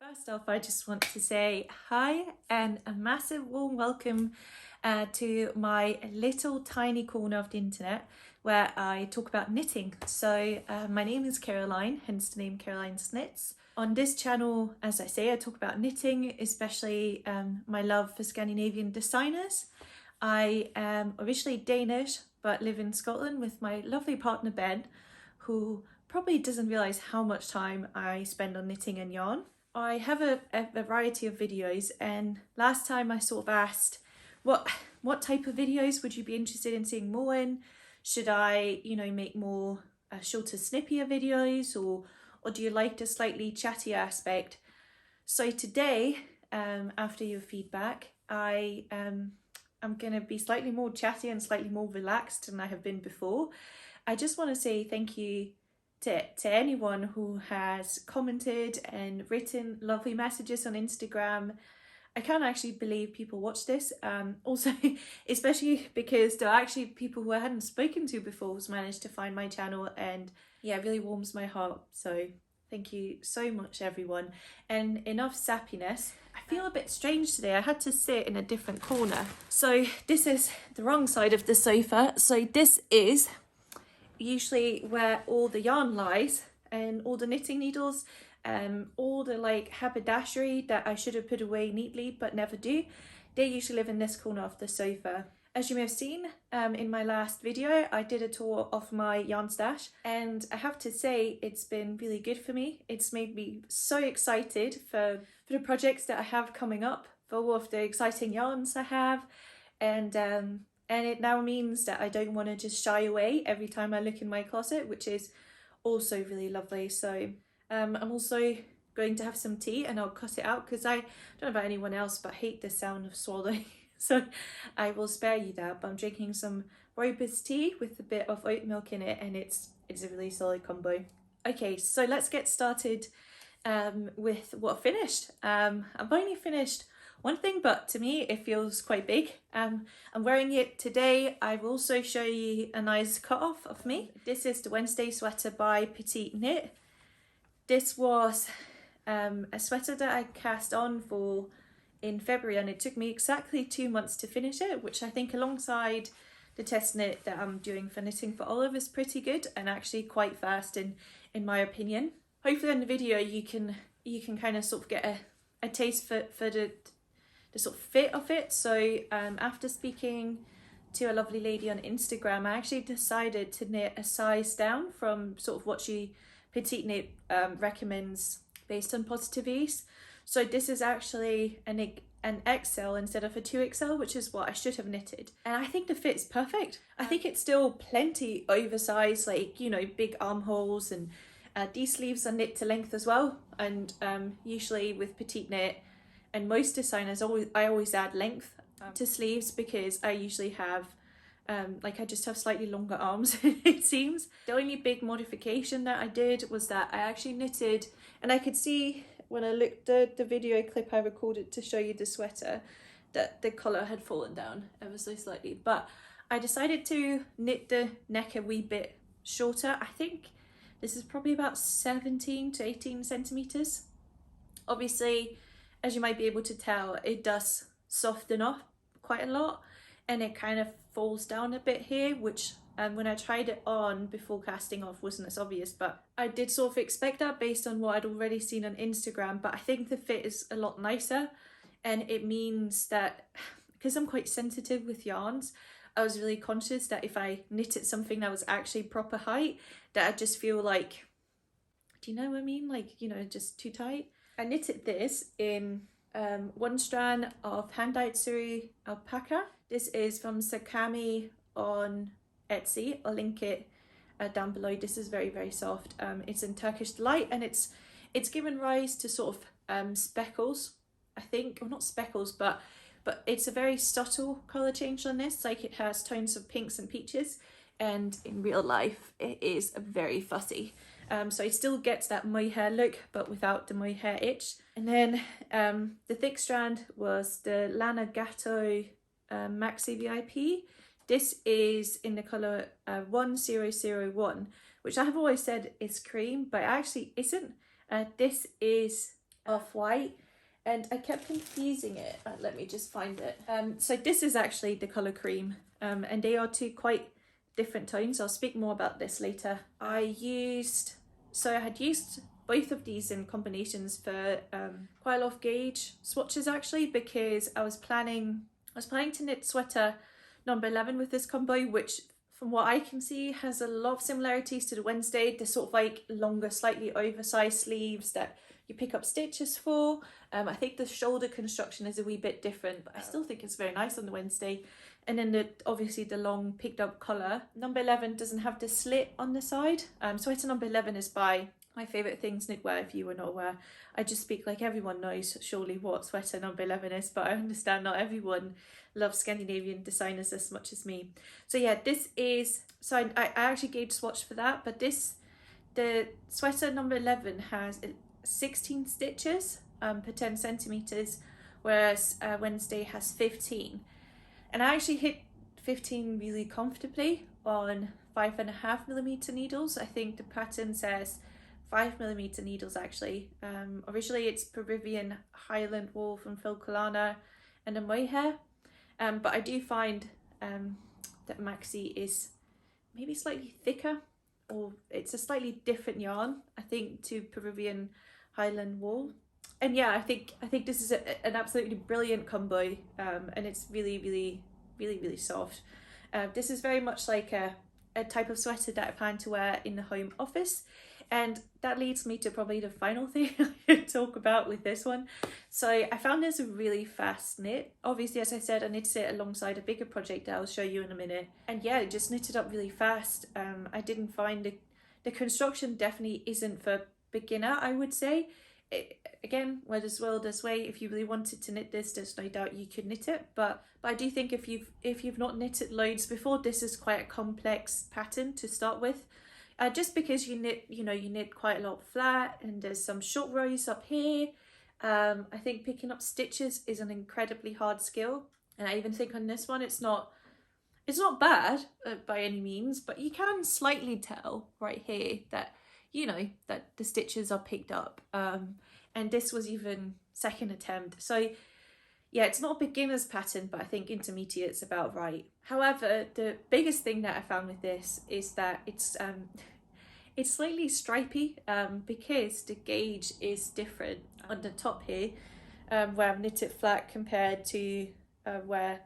First off, I just want to say hi and a massive warm welcome to my little tiny corner of the internet where I talk about knitting. So my name is Caroline, hence the name Caroline Snits. On this channel, as I say, I talk about knitting, especially my love for Scandinavian designers. I am originally Danish but live in Scotland with my lovely partner Ben, who probably doesn't realise how much time I spend on knitting and yarn. I have a variety of videos, and last time I sort of asked what type of videos would you be interested in seeing more in? Should I, make more shorter, snippier videos, or do you like the slightly chatty aspect? So today, after your feedback, I'm gonna be slightly more chatty and slightly more relaxed than I have been before. I just want to say thank you to anyone who has commented and written lovely messages on Instagram. I can't actually believe people watch this. Also, especially because there are actually people who I hadn't spoken to before who's managed to find my channel, and yeah, it really warms my heart. So thank you so much, everyone. And enough sappiness. I feel a bit strange today. I had to sit in a different corner. So this is the wrong side of the sofa. So this is usually where all the yarn lies and all the knitting needles, all the haberdashery that I should have put away neatly but never do. They usually live in this corner of the sofa. As you may have seen in my last video, I did a tour of my yarn stash, and I have to say it's been really good for me. It's made me so excited for the projects that I have coming up, for all of the exciting yarns I have, and it now means that I don't want to just shy away every time I look in my closet, which is also really lovely. So I'm also going to have some tea, and I'll cut it out because I don't know about anyone else, but I hate the sound of swallowing. So I will spare you that, but I'm drinking some rooibos tea with a bit of oat milk in it, and it's a really solid combo. Okay, so let's get started with what I finished. I've only finished one thing, but to me it feels quite big. I'm wearing it today. I will also show you a nice cut off of me. This is the Wednesday sweater by Petite Knit. This was a sweater that I cast on for in February, and it took me exactly 2 months to finish it, which I think alongside the test knit that I'm doing for Knitting for Olive is pretty good and actually quite fast in my opinion. Hopefully in the video you can kind of sort of get a taste for the sort of fit of it. So after speaking to a lovely lady on Instagram, I actually decided to knit a size down from sort of what Petite Knit recommends based on Positive Ease. So this is actually an XL instead of a 2XL, which is what I should have knitted. And I think the fit's perfect. I think it's still plenty oversized, big armholes, and these sleeves are knit to length as well. And usually with Petite Knit and most designers, I always add length to sleeves because I usually have I just have slightly longer arms, it seems. The only big modification that I did was that I actually knitted, and I could see when I looked at the video clip I recorded to show you the sweater that the collar had fallen down ever so slightly, but I decided to knit the neck a wee bit shorter. I think this is probably about 17 to 18 centimeters. Obviously, as you might be able to tell, it does soften up quite a lot, and it kind of falls down a bit here, which when I tried it on before casting off wasn't as obvious, but I did sort of expect that based on what I'd already seen on Instagram. But I think the fit is a lot nicer, and it means that because I'm quite sensitive with yarns, I was really conscious that if I knitted something that was actually proper height, that I'd just feel like, do you know what I mean? Just too tight. I knitted this in one strand of hand-dyed Suri alpaca. This is from Sakami on Etsy. I'll link it down below. This is very, very soft. It's in Turkish Delight, and it's given rise to sort of speckles, I think, or not speckles, but it's a very subtle colour change on this. Like, it has tones of pinks and peaches, and in real life it is very fussy. So it still gets that mohair look, but without the mohair itch. And then the thick strand was the Lana Gatto Maxi VIP. This is in the colour 1001, which I have always said is cream, but it actually isn't. This is off-white, and I kept confusing it. Let me just find it. So this is actually the colour cream, and they are two quite different tones. I'll speak more about this later. I had used both of these in combinations for quite a lot of gauge swatches actually, because I was planning to knit sweater number 11 with this combo, which from what I can see has a lot of similarities to the Wednesday. The sort of like longer, slightly oversized sleeves that you pick up stitches for. I think the shoulder construction is a wee bit different, but I still think it's very nice on the Wednesday. And then obviously the long picked up collar. Number 11 doesn't have the slit on the side. Sweater number 11 is by My Favourite Things Knitwear, if you were not aware. I just speak like everyone knows surely what sweater number 11 is, but I understand not everyone loves Scandinavian designers as much as me. So yeah, this is, so I actually gauge swatched for that, but the sweater number 11 has 16 stitches per 10 centimeters, whereas Wednesday has 15. And I actually hit 15 really comfortably on 5.5mm needles. I think the pattern says 5mm needles actually. Originally it's Peruvian Highland wool from Filcolana and a mohair, but I do find that maxi is maybe slightly thicker, or it's a slightly different yarn, I think, to Peruvian Highland wool. And yeah, I think this is an absolutely brilliant combo, and it's really soft. This is very much like a type of sweater that I plan to wear in the home office. And that leads me to probably the final thing I could talk about with this one. So I found this a really fast knit. Obviously, as I said, I knitted it alongside a bigger project that I'll show you in a minute. And yeah, it just knitted up really fast. I didn't find the construction definitely isn't for beginner, I would say. Again, where there's will, there's way. If you really wanted to knit this, there's no doubt you could knit it. But I do think if you've not knitted loads before, this is quite a complex pattern to start with. Just because you knit quite a lot flat, and there's some short rows up here. I think picking up stitches is an incredibly hard skill, and I even think on this one it's not bad by any means, but you can slightly tell right here that that the stitches are picked up, and this was even second attempt. So yeah, it's not a beginner's pattern, but I think intermediate's about right. However, the biggest thing that I found with this is that it's slightly stripy, because the gauge is different on the top here, where I've knit it flat compared to where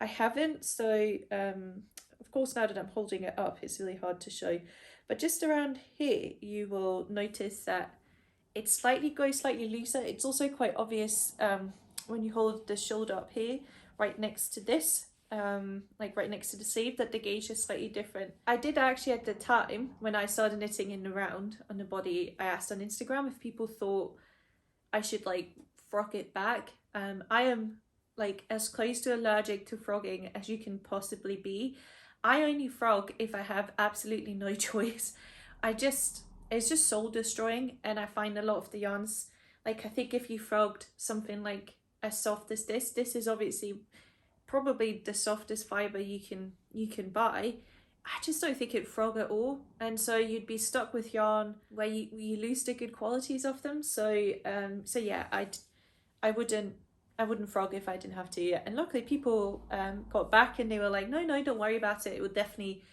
I haven't. So of course, now that I'm holding it up, it's really hard to show, but just around here you will notice that it goes slightly looser. It's also quite obvious when you hold the shoulder up here, right next to this, like right next to the sleeve, that the gauge is slightly different. I did actually, at the time when I started knitting in the round on the body, I asked on Instagram if people thought I should like frock it back. I am like as close to allergic to frogging as you can possibly be. I only frog if I have absolutely no choice. It's just soul destroying, and I find a lot of the yarns, like I think if you frogged something like as soft as this is obviously probably the softest fibre you can buy. I just don't think it'd frog at all, and so you'd be stuck with yarn where you lose the good qualities of them. So yeah, I wouldn't frog if I didn't have to. And luckily people got back and they were like, no, don't worry about it, it would definitely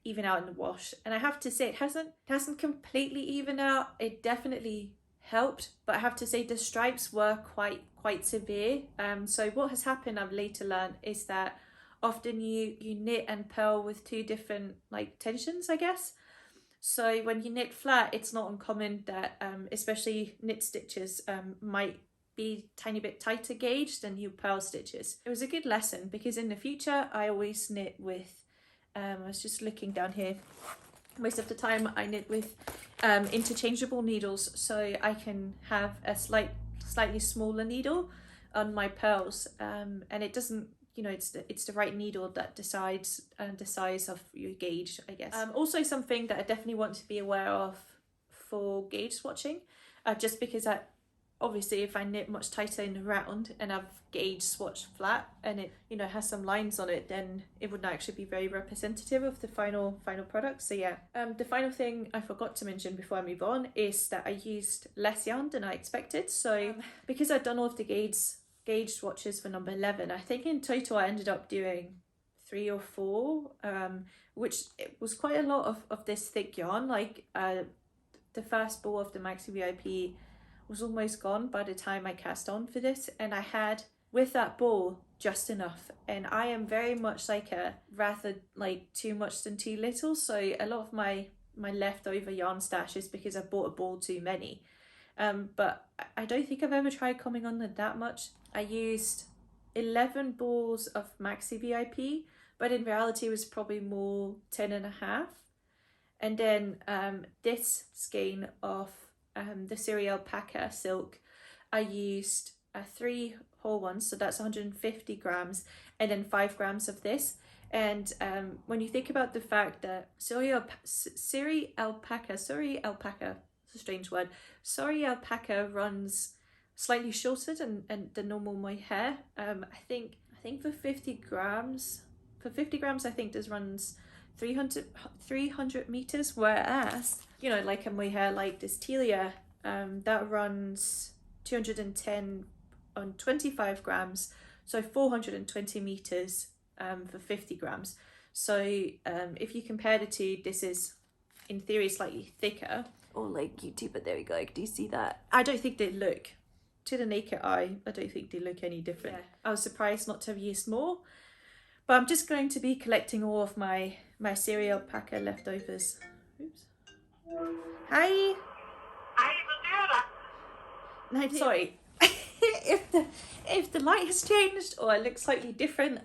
even out in the wash. And I have to say, it hasn't completely evened out. It definitely helped, but I have to say the stripes were quite severe. So what has happened, I've later learned, is that often you knit and purl with two different like tensions, I guess. So when you knit flat, it's not uncommon that especially knit stitches might be a tiny bit tighter gauge than your purl stitches. It was a good lesson, because in the future I always knit with I was just looking down here, most of the time I knit with interchangeable needles, so I can have a slightly smaller needle on my pearls, and it doesn't, it's the right needle that decides the size of your gauge, I guess. Also something that I definitely want to be aware of for gauge swatching, just because obviously if I knit much tighter in the round and I've gauge swatched flat and it, you know, has some lines on it, then it wouldn't actually be very representative of the final product. So yeah, the final thing I forgot to mention before I move on is that I used less yarn than I expected. So because I'd done all of the gauge swatches for number 11, I think in total I ended up doing 3 or 4, which it was quite a lot of this thick yarn. Like the first ball of the Maxi VIP was almost gone by the time I cast on for this, and I had with that ball just enough. And I am very much like a rather like too much than too little, so a lot of my leftover yarn stash is because I bought a ball too many. But I don't think I've ever tried coming on with that much. I used 11 balls of Maxi VIP, but in reality it was probably more 10 and a half. And then this skein of the Suri Alpaca silk, I used 3 whole ones, so that's 150 grams, and then 5 grams of this. And when you think about the fact that Suri Alpaca, it's a strange word, Suri Alpaca runs slightly shorter than normal mohair. I think for 50 grams, I think this runs 300 meters, whereas, you know, like a mohair like this Telia, that runs 210 on 25 grams, so 420 meters for 50 grams. So if you compare the two, this is in theory slightly thicker. Or like YouTube, but there we go. Do you see that? I don't think they look, to the naked eye, I don't think they look any different. Yeah. I was surprised not to have used more, but I'm just going to be collecting all of my Suri Alpaca leftovers. Oops. Hi. No, sorry. if the light has changed or it looks slightly different,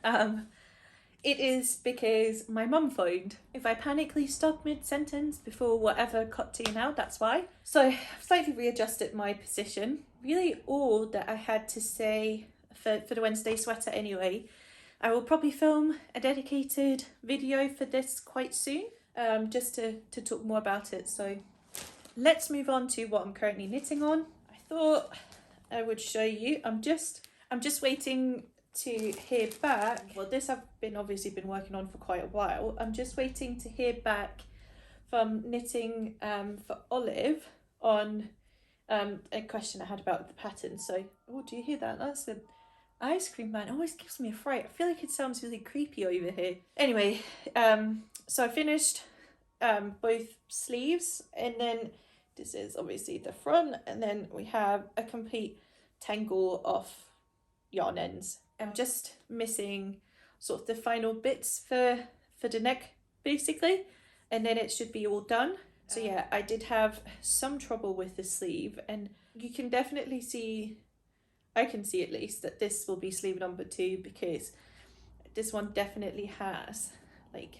it is because my mum phoned. If I panically stop mid-sentence before whatever cut to now, that's why. So I've slightly readjusted my position. Really all that I had to say for the Wednesday sweater anyway. I will probably film a dedicated video for this quite soon, just to talk more about it. So let's move on to what I'm currently knitting on. I thought I would show you. I'm just waiting to hear back. Well, this I've obviously been working on for quite a while. I'm just waiting to hear back from Knitting for Olive on a question I had about the pattern. So, oh, do you hear that? That's the ice cream man. It always gives me a fright. I feel like it sounds really creepy over here. Anyway, so I finished both sleeves, and then this is obviously the front, and then we have a complete tangle of yarn ends. I'm just missing sort of the final bits for the neck basically, and then it should be all done. So yeah, I did have some trouble with the sleeve, and you can definitely see, I can see at least, that this will be sleeve number 2, because this one definitely has like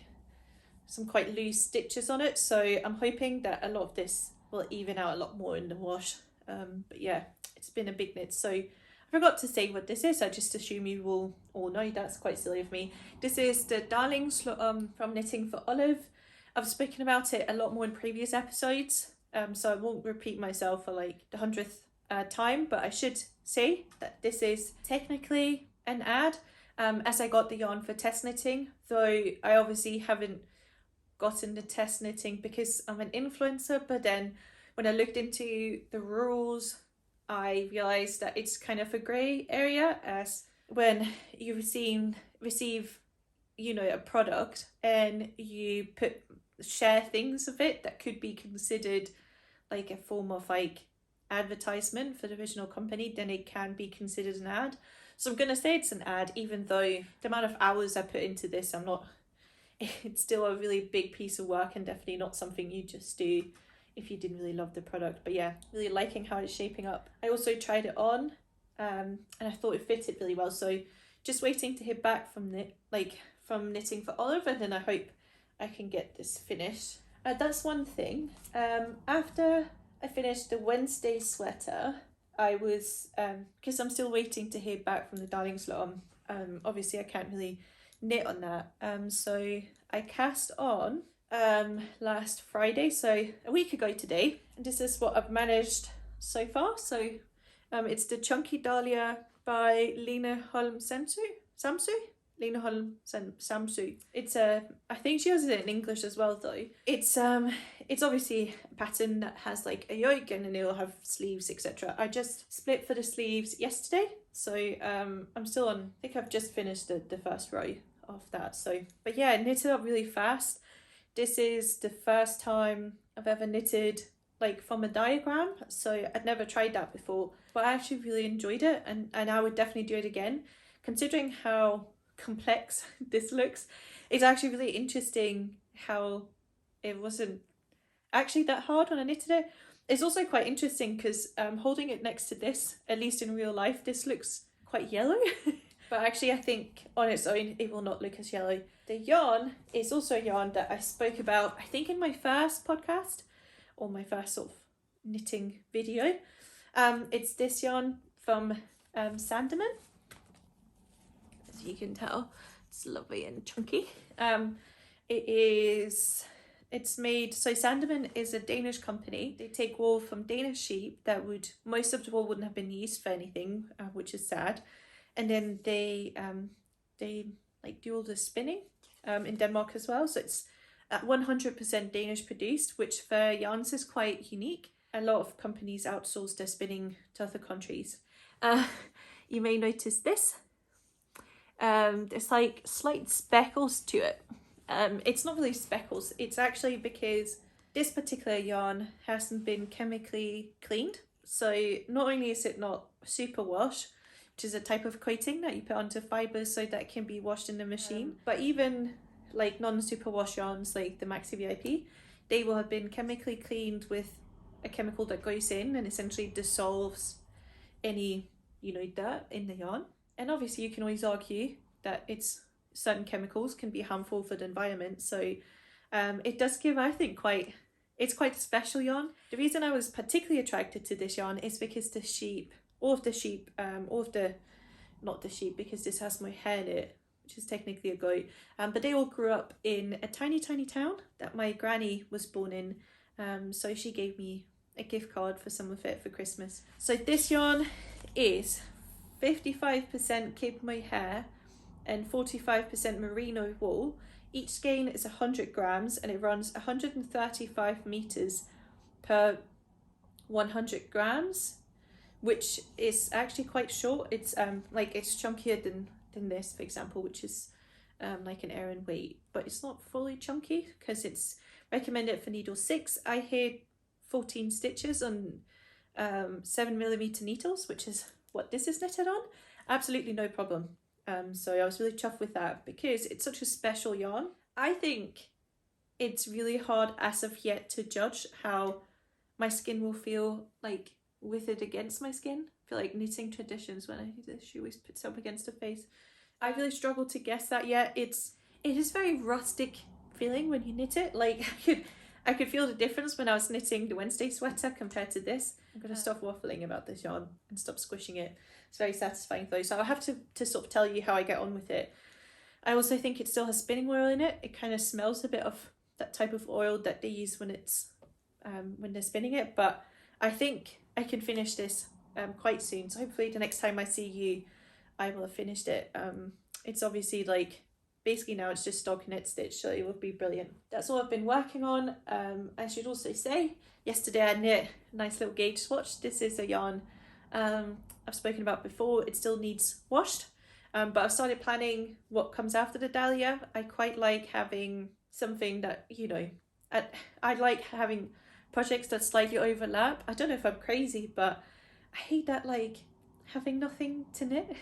some quite loose stitches on it. So I'm hoping that a lot of this will even out a lot more in the wash. But yeah, it's been a big knit. So I forgot to say what this is. I just assume you will all know. That's quite silly of me. This is the Darling from Knitting for Olive. I've spoken about it a lot more in previous episodes, so I won't repeat myself for like the 100th time, but I should say that this is technically an ad, as I got the yarn for test knitting, though I obviously haven't gotten the test knitting because I'm an influencer. But then when I looked into the rules, I realized that it's kind of a grey area, as when you receive, you know, a product and you share things of it that could be considered like a form of like advertisement for the original company, then it can be considered an ad. So I'm gonna say it's an ad, even though the amount of hours I put into this, it's still a really big piece of work, and definitely not something you just do if you didn't really love the product. But yeah, really liking how it's shaping up. I also tried it on, and I thought it fitted really well. So just waiting to hear back from Knitting for Olive, and then I hope I can get this finished. That's one thing. After I finished the Wednesday sweater, I was, because I'm still waiting to hear back from the Darling Slot, obviously I can't really knit on that. So I cast on last Friday, so a week ago today, and this is what I've managed so far. So It's the Chunky Dahlia by Lena Holm Samsu? Lena Holm Samsu. It's I think she has it in English as well though. It's obviously a pattern that has like a yoke and then it'll have sleeves, etc. I just split for the sleeves yesterday, so I'm still on. I think I've just finished the first row of that. So, but yeah, knitted up really fast. This is the first time I've ever knitted like from a diagram, so I'd never tried that before, but I actually really enjoyed it, and I would definitely do it again. Considering how complex this looks, it's actually really interesting how it wasn't actually that hard when I knitted it. It's also quite interesting because holding it next to this, at least in real life, this looks quite yellow. But actually I think on its own it will not look as yellow. The yarn is also a yarn that I spoke about, I think in my first podcast, or my first sort of knitting video. It's this yarn from Sandeman. As you can tell, it's lovely and chunky. It's made, so Sandeman is a Danish company. They take wool from Danish sheep that most of the wool wouldn't have been used for anything, which is sad. And then they like do all the spinning in Denmark as well. So it's 100% Danish produced, which for yarns is quite unique. A lot of companies outsource their spinning to other countries. You may notice this. There's like slight speckles to it. It's not really speckles, it's actually because this particular yarn hasn't been chemically cleaned. So not only is it not superwash, which is a type of coating that you put onto fibres so that it can be washed in the machine, but even like non-superwash yarns like the Maxi VIP, they will have been chemically cleaned with a chemical that goes in and essentially dissolves any, dirt in the yarn. And obviously you can always argue that certain chemicals can be harmful for the environment. So it does give, I think, it's quite a special yarn. The reason I was particularly attracted to this yarn is because not the sheep, because this has my hair in it, which is technically a goat, but they all grew up in a tiny town that my granny was born in, so she gave me a gift card for some of it for Christmas. So this yarn is 55% Cape Mohair and 45% merino wool. Each skein is 100 grams and it runs 135 meters per 100 grams, which is actually quite short. It's it's chunkier than this, for example, which is like an Aran weight, but it's not fully chunky because it's recommended for needle 6. I had 14 stitches on 7mm needles, which is what this is knitted on. Absolutely no problem. So I was really chuffed with that because it's such a special yarn. I think it's really hard as of yet to judge how my skin will feel like with it against my skin. I feel like knitting traditions, when I do this, she always puts up against her face. I really struggle to guess that yet. It is very rustic feeling when you knit it. Like I could feel the difference when I was knitting the Wednesday sweater compared to this. I'm going to stop waffling about this yarn and stop squishing it. It's very satisfying though. So I'll have to sort of tell you how I get on with it. I also think it still has spinning oil in it. It kind of smells a bit of that type of oil that they use when they're spinning it. But I think I can finish this quite soon. So hopefully the next time I see you, I will have finished it. It's obviously like, basically now it's just stockinette stitch, so it will be brilliant. That's all I've been working on. I should also say, yesterday I knit a nice little gauge swatch. This is a yarn I've spoken about before. It still needs washed, but I've started planning what comes after the Dahlia. I quite like having something that, I like having projects that slightly overlap. I don't know if I'm crazy, but I hate that, like, having nothing to knit.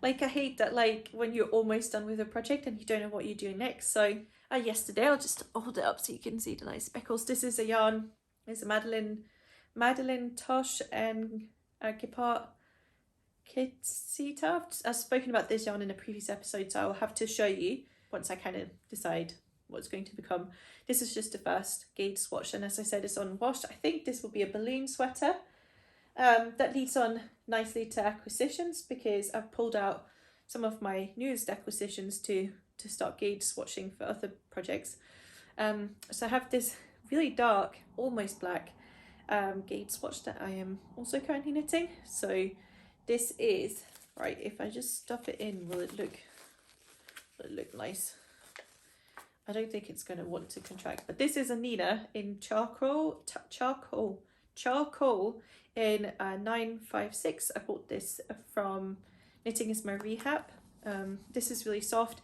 Like, I hate that, like, when you're almost done with a project and you don't know what you're doing next. So yesterday, I'll just hold it up so you can see the nice speckles. This is a yarn. It's a Madeline Tosh and Gepard Kitsita. I've spoken about this yarn in a previous episode, so I'll have to show you once I kind of decide what it's going to become. This is just the first gauge swatch, and as I said, it's unwashed. I think this will be a balloon sweater. That leads on nicely to acquisitions, because I've pulled out some of my newest acquisitions to start gauge swatching for other projects. So I have this really dark, almost black gauge swatch that I am also currently knitting. So this is, right, if I just stuff it in, will it look nice? I don't think it's going to want to contract, but this is a Nina in charcoal in 956. I bought this from Knitting is My Rehab. This is really soft,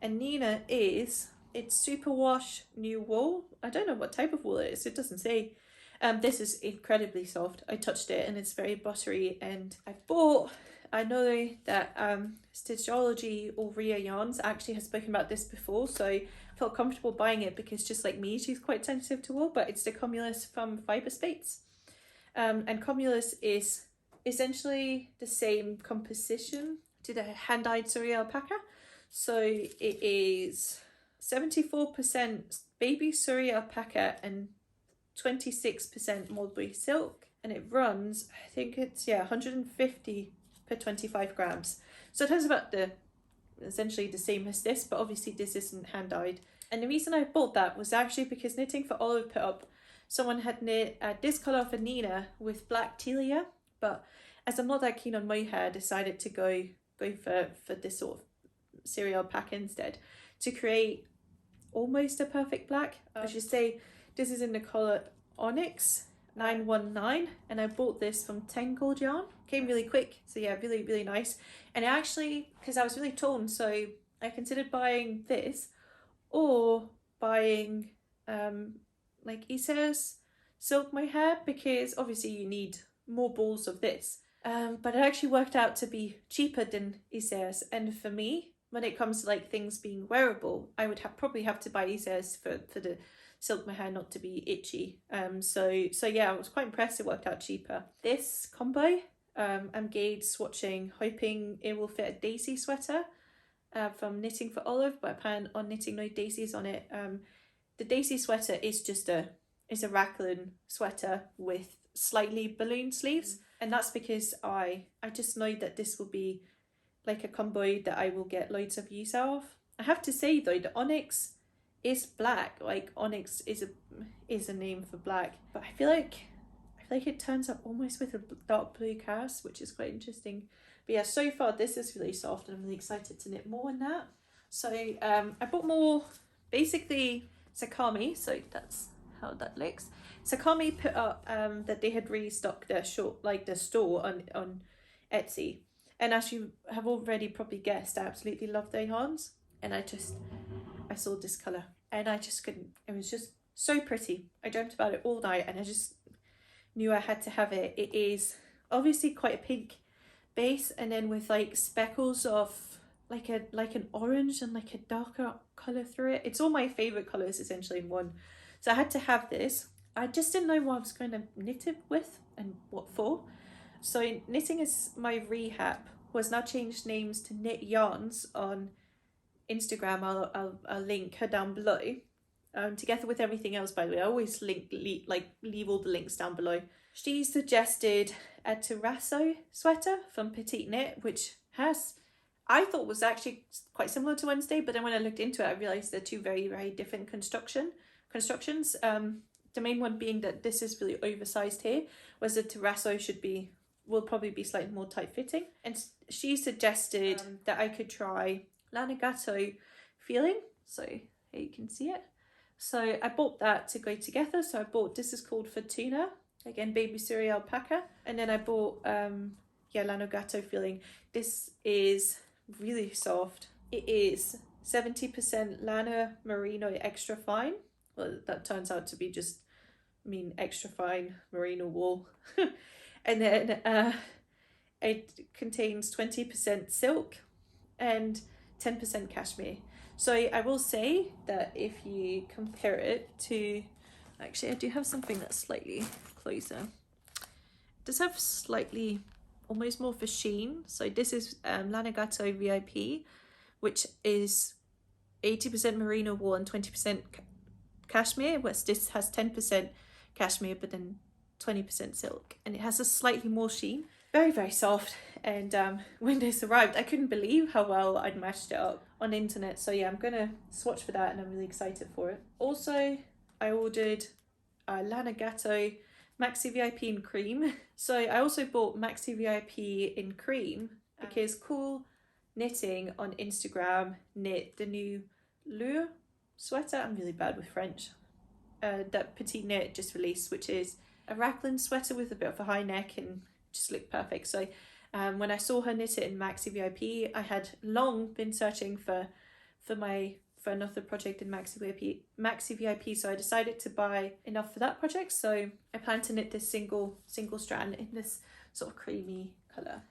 and Nina it's superwash new wool. I don't know what type of wool it is, it doesn't say. This is incredibly soft. I touched it and it's very buttery, and I know that Stitchology or Ria Yarns actually has spoken about this before, so I felt comfortable buying it because, just like me, she's quite sensitive to wool. But it's the Cumulus from Fiber States, and Cumulus is essentially the same composition to the hand-dyed Surrey alpaca. So it is 74% baby Surrey alpaca and 26% mulberry silk, and it runs, I think it's 150 per 25 grams. So it has about essentially the same as this, but obviously this isn't hand dyed. And the reason I bought that was actually because Knitting for Olive put up, someone had knit this colour of a Nina with black Telia, but as I'm not that keen on mohair, I decided to go for this sort of Surrey alpaca instead, to create almost a perfect black. I should say this is in the colour Onyx 919, and I bought this from Tangled Yarn. Came really quick, so yeah, really, really nice. And actually, because I was really torn, so I considered buying this or buying like Iseas silk mohair, because obviously you need more balls of this. But it actually worked out to be cheaper than Iseas, and for me, when it comes to like things being wearable, I would probably have to buy Iseas for the silk mohair not to be itchy. So yeah, I was quite impressed it worked out cheaper. This combo, I'm gauge swatching, hoping it will fit a Daisy sweater from Knitting for Olive, but I plan on knitting no daisies on it. The Daisy sweater is just a raglan sweater with slightly balloon sleeves, and that's because I just know that this will be like a combo that I will get loads of use out of. I have to say though, the Onyx is black. Like Onyx is a name for black, but I feel like it turns up almost with a dark blue cast, which is quite interesting. But yeah, so far this is really soft, and I'm really excited to knit more in that. So I bought more, basically Sakami, so that's how that looks. Sakami put up that they had restocked their store on Etsy, and as you have already probably guessed, I absolutely love their yarns, and I saw this colour and I just couldn't. It was just so pretty. I dreamt about it all night, and I just knew I had to have it. It is obviously quite a pink base, and then with like speckles of like an orange and like a darker colour through it. It's all my favourite colours essentially in one. So I had to have this. I just didn't know what I was going to knit it with and what for. So Knitting is My Rehab was now changed names to Knit Yarns on Instagram. I'll link her down below. Together with everything else, by the way, I always leave all the links down below. She suggested a Terrasso sweater from Petite Knit, which I thought was actually quite similar to Wednesday, but then when I looked into it, I realised they're two very, very different constructions. The main one being that this is really oversized here, whereas the Terrasso will probably be slightly more tight fitting. And she suggested that I could try Lanagatto feeling, so here you can see it. So I bought that to go together. So I bought, this is called Fortuna, again baby Surrey alpaca, and then I bought Lanagatto feeling. This is really soft. It is 70% Lana Merino extra fine. Well, that turns out to be just extra fine merino wool. And then it contains 20% silk and 10% cashmere. So I will say that if you compare it to, actually I do have something that's slightly closer. It does have slightly almost more of a sheen. So this is Lanagatto VIP, which is 80% merino wool and 20% cashmere, whereas this has 10% cashmere but then 20% silk, and it has a slightly more sheen. Very, very soft. And when this arrived, I couldn't believe how well I'd matched it up on the internet. So yeah, I'm gonna swatch for that, and I'm really excited for it. Also, I ordered Lanagatto Maxi VIP in cream. So I also bought Maxi VIP in cream because Cool Knitting on Instagram knit the new Lure sweater. I'm really bad with French. That Petite Knit just released, which is a raglan sweater with a bit of a high neck and just looked perfect. So when I saw her knit it in Maxi VIP, I had long been searching for another project in Maxi VIP, so I decided to buy enough for that project. So I plan to knit this single strand in this sort of creamy colour.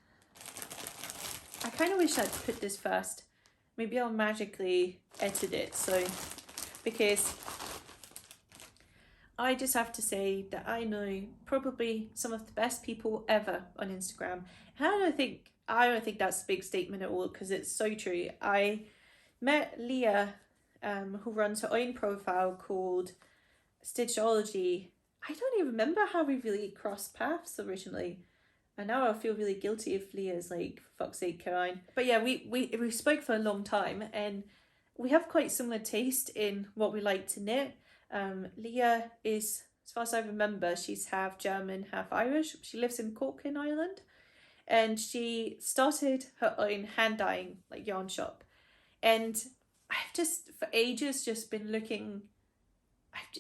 I kind of wish I'd put this first. Maybe I'll magically edit it, so because I just have to say that I know probably some of the best people ever on Instagram. And I don't think that's a big statement at all, because it's so true. I met Leah, who runs her own profile called Stitchology. I don't even remember how we really crossed paths originally. And now I feel really guilty if Leah's like, for fuck's sake, Caroline. But yeah, we spoke for a long time, and we have quite similar taste in what we like to knit. Leah is, as far as I remember, she's half German, half Irish. She lives in Cork in Ireland, and she started her own hand dyeing like yarn shop. And I've just for ages just been looking.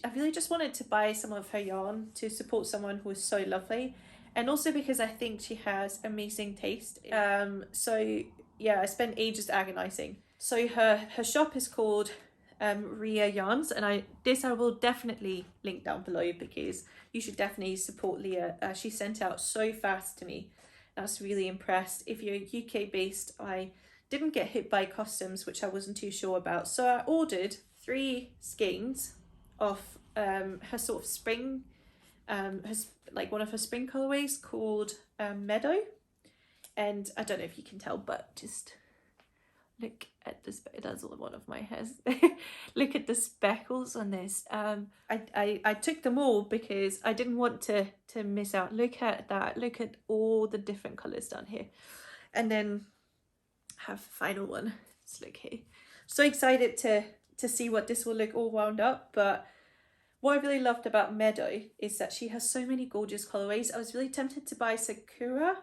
I really just wanted to buy some of her yarn to support someone who is so lovely, and also because I think she has amazing taste. So yeah, I spent ages agonizing. So her shop is called Ria Yarns, and I will definitely link down below, because you should definitely support Leah. She sent out so fast to me. I was really impressed. If you're UK based, I didn't get hit by customs, which I wasn't too sure about. So I ordered 3 skeins of her sort of spring, like one of her spring colorways called Meadow. And I don't know if you can tell, but just look at this. That's all one of my hairs. Look at the speckles on this. I took them all because I didn't want to miss out. Look at that. Look at all the different colors down here. And then have the final one. Let's look here. So excited to see what this will look all wound up. But what I really loved about Meadow is that she has so many gorgeous colorways. I was really tempted to buy Sakura,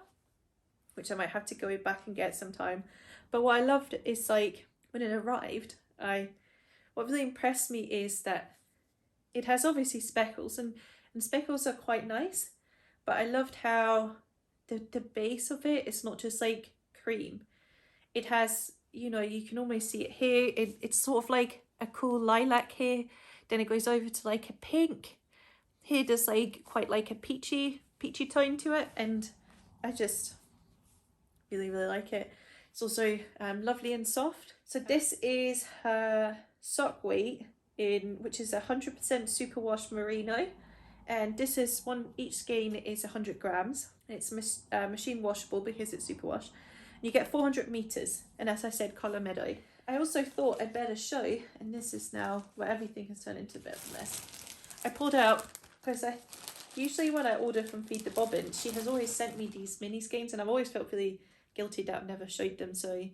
which I might have to go back and get sometime. But what I loved is, like, when it arrived, what really impressed me is that it has obviously speckles, and speckles are quite nice, but I loved how the base of it is not just like cream. It has, you know, you can almost see it here. It's sort of like a cool lilac here. Then it goes over to like a pink. Here there's like quite like a peachy tone to it, and I just really like it. It's also lovely and soft. So this is her sock weight, which is 100% superwash merino, and this is each skein is 100 grams. It's machine washable because it's superwash. You get 400 meters, and as I said, color Meadow. I also thought I'd better show, and this is now where everything has turned into a bit of a mess. I pulled out, because usually when I order from Feed the Bobbin, she has always sent me these mini skeins, and I've always felt really guilty that I've never showed them. So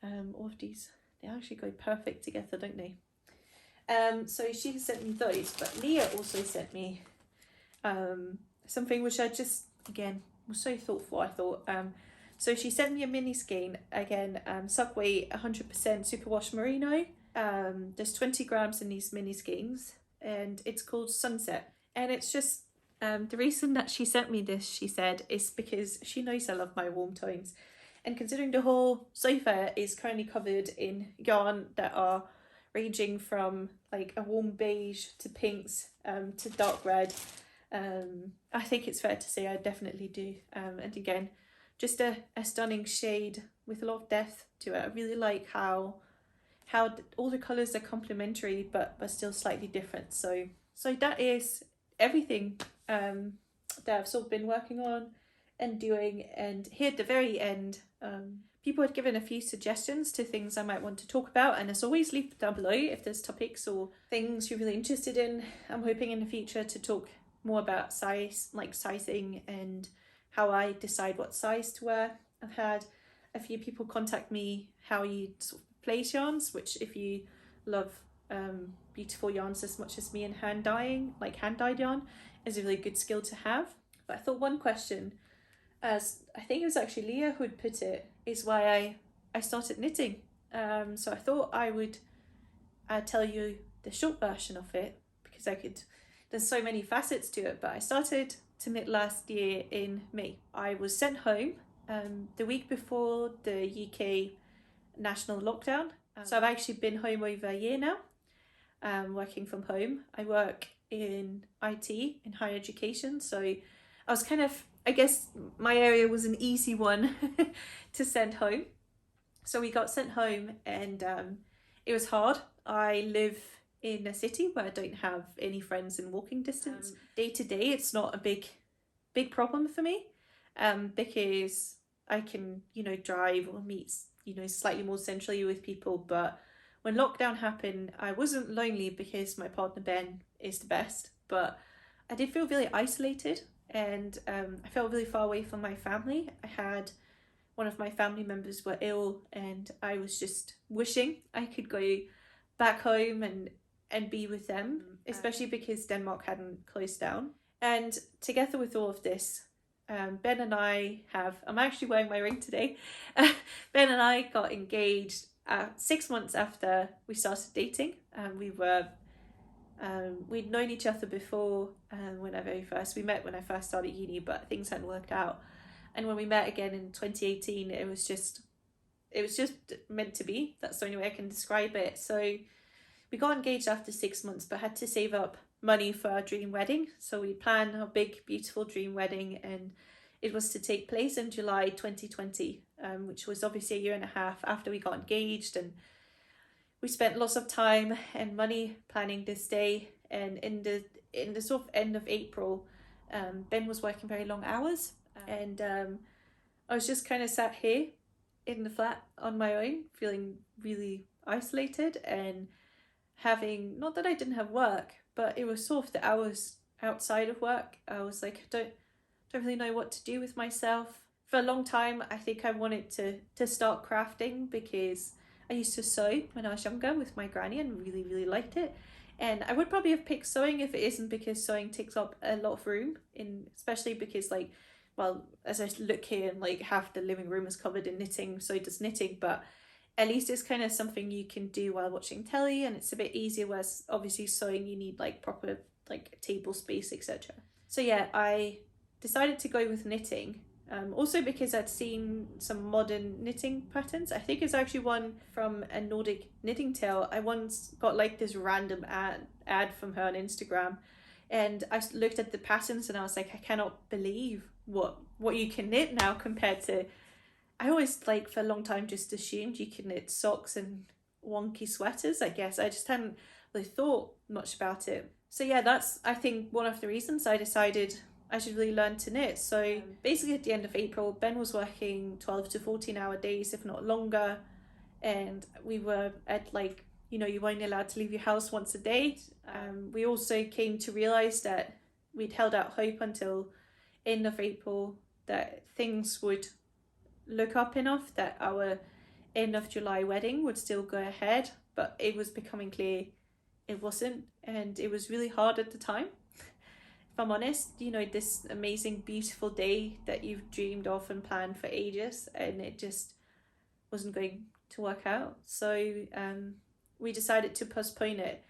all of these, they actually go perfect together, don't they? So she has sent me those, but Leah also sent me something which I just, again, was so thoughtful, I thought. So she sent me a mini skein, again, sock weight 100% superwash merino. There's 20 grams in these mini skeins, and it's called Sunset. And it's just, the reason that she sent me this, she said, is because she knows I love my warm tones. And considering the whole sofa is currently covered in yarn that are ranging from like a warm beige to pinks to dark red, I think it's fair to say I definitely do. And again, just a stunning shade with a lot of depth to it. I really like how all the colours are complementary but still slightly different. So that is everything that I've sort of been working on and doing. And here at the very end, people had given a few suggestions to things I might want to talk about, and as always, leave down below if there's topics or things you're really interested in. I'm hoping in the future to talk more about sizing and how I decide what size to wear. I've had a few people contact me how you sort of place yarns, which if you love beautiful yarns as much as me and hand dyed yarn, is a really good skill to have. But I thought one question, as I think it was actually Leah who'd put it, is why I started knitting. So I thought I would tell you the short version of it, because there's so many facets to it. But I started to knit last year in May. I was sent home the week before the UK national lockdown. So I've actually been home over a year now, working from home. I work in IT, in higher education, so I was kind of, I guess my area was an easy one to send home. So we got sent home, and it was hard. I live in a city where I don't have any friends in walking distance. Day to day, it's not a big problem for me, because I can, drive or meet, slightly more centrally with people. But when lockdown happened, I wasn't lonely because my partner Ben is the best, but I did feel really isolated, and I felt really far away from my family. I had one of my family members were ill, and I was just wishing I could go back home and be with them, especially because Denmark hadn't closed down. And together with all of this, Ben and I'm actually wearing my ring today. Ben and I got engaged 6 months after we started dating. We'd known each other before when we met when I first started uni, but things hadn't worked out. And when we met again in 2018, it was just meant to be. That's the only way I can describe it. So we got engaged after 6 months, but had to save up money for our dream wedding. So we planned our big, beautiful dream wedding, and it was to take place in July 2020, which was obviously a year and a half after we got engaged. And we spent lots of time and money planning this day. And in the sort of end of April, Ben was working very long hours, and I was just kind of sat here in the flat on my own, feeling really isolated, and having, not that I didn't have work, but it was sort of the hours outside of work. I was like, I don't really know what to do with myself. For a long time, I think I wanted to start crafting, because I used to sew when I was younger with my granny and really, really liked it. And I would probably have picked sewing if it isn't because sewing takes up a lot of room, especially because, like, well, as I look here, and like half the living room is covered in knitting, so does knitting, but at least it's kind of something you can do while watching telly, and it's a bit easier, whereas obviously sewing you need like proper like table space, etc. So yeah, I decided to go with knitting, also because I'd seen some modern knitting patterns. I think it's actually one from a Nordic knitting tale. I once got like this random ad from her on Instagram, and I looked at the patterns and I was like, I cannot believe what you can knit now compared to, I always, like, for a long time just assumed you could knit socks and wonky sweaters, I guess. I just hadn't really thought much about it. So yeah, that's, I think, one of the reasons I decided I should really learn to knit. So basically at the end of April, Ben was working 12 to 14 hour days, if not longer. And we were at, like, you weren't allowed to leave your house once a day. We also came to realize that we'd held out hope until end of April that things would look up enough that our end of July wedding would still go ahead, but it was becoming clear it wasn't, and it was really hard at the time. If I'm honest, this amazing, beautiful day that you've dreamed of and planned for ages, and it just wasn't going to work out. So we decided to postpone it.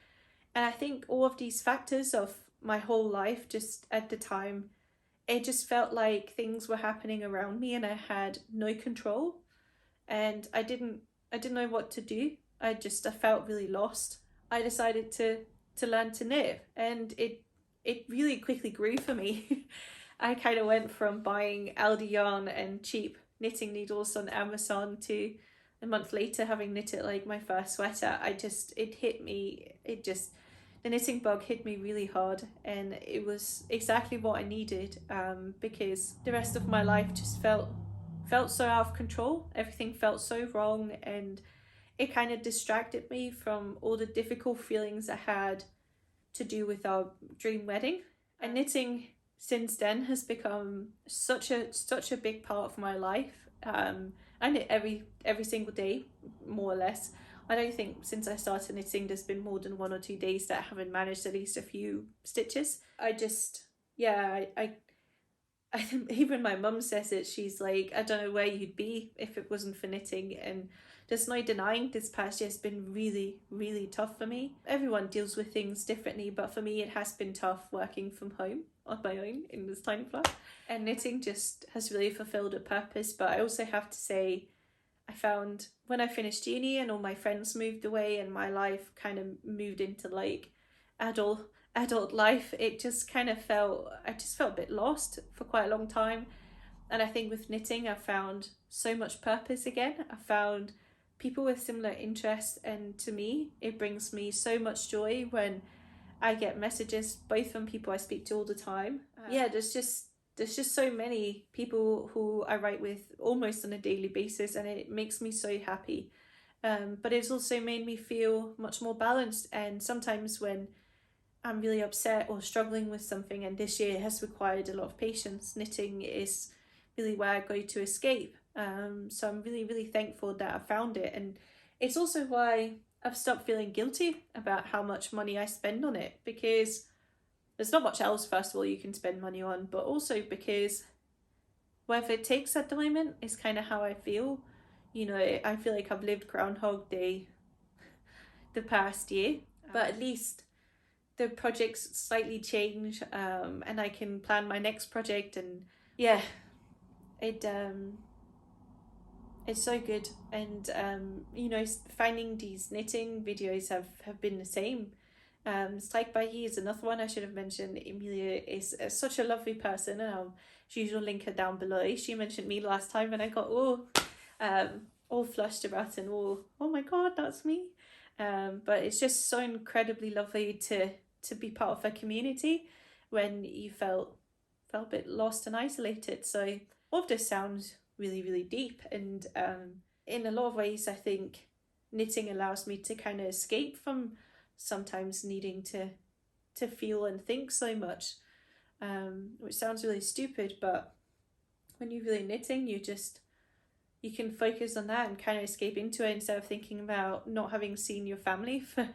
And I think all of these factors of my whole life, just at the time, it just felt like things were happening around me and I had no control, and I didn't know what to do. I felt really lost. I decided to learn to knit, and it really quickly grew for me. I kind of went from buying Aldi yarn and cheap knitting needles on Amazon to a month later having knitted like my first sweater. The knitting bug hit me really hard, and it was exactly what I needed, because the rest of my life just felt so out of control. Everything felt so wrong, and it kind of distracted me from all the difficult feelings I had to do with our dream wedding. And knitting since then has become such a big part of my life. I knit every single day, more or less. I don't think since I started knitting there's been more than 1 or 2 days that I haven't managed at least a few stitches. I just yeah, I think even my mum says it. She's like, I don't know where you'd be if it wasn't for knitting. And there's no denying this past year has been really, really tough for me. Everyone deals with things differently, but for me, it has been tough working from home on my own in this tiny flat. And knitting just has really fulfilled a purpose. But I also have to say, I found when I finished uni and all my friends moved away and my life kind of moved into like adult life, it just kind of felt, I just felt a bit lost for quite a long time. And I think with knitting, I found so much purpose again. I found people with similar interests, and to me, it brings me so much joy when I get messages both from people I speak to all the time. Yeah, there's just so many people who I write with almost on a daily basis, and it makes me so happy. But it's also made me feel much more balanced. And sometimes when I'm really upset or struggling with something, and this year has required a lot of patience, knitting is really where I go to escape. So I'm really, really thankful that I found it. And it's also why I've stopped feeling guilty about how much money I spend on it, because there's not much else, first of all, you can spend money on, but also because whether it takes at the moment is kind of how I feel. You know, I feel like I've lived Groundhog Day the past year, but at least the projects slightly change, and I can plan my next project. And yeah, it it's so good. And you know, finding these knitting videos have been the same. Strike by He is another one I should have mentioned. Emilia is such a lovely person, and I'll usually link her down below. She mentioned me last time, and I got all flushed about and all, oh my god, that's me. But it's just so incredibly lovely to be part of a community when you felt a bit lost and isolated. So all of this sounds really, really deep, and in a lot of ways I think knitting allows me to kind of escape from sometimes needing to feel and think so much, which sounds really stupid, but when you're really knitting, you can focus on that and kind of escape into it instead of thinking about not having seen your family for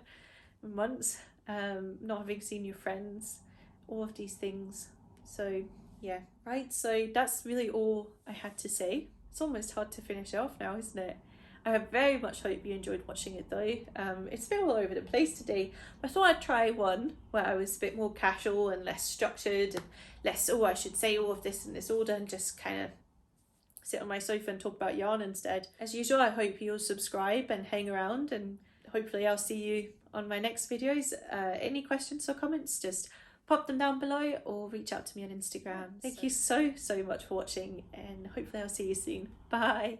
months, not having seen your friends, all of these things. So yeah, right, so that's really all I had to say. It's almost hard to finish off now, isn't it? I very much hope you enjoyed watching it though. It's been all over the place today. I thought I'd try one where I was a bit more casual and less structured and less, oh, I should say all of this in this order, and just kind of sit on my sofa and talk about yarn instead. As usual, I hope you'll subscribe and hang around, and hopefully I'll see you on my next videos. Any questions or comments, just pop them down below or reach out to me on Instagram. Thank you so much for watching, and hopefully I'll see you soon. Bye.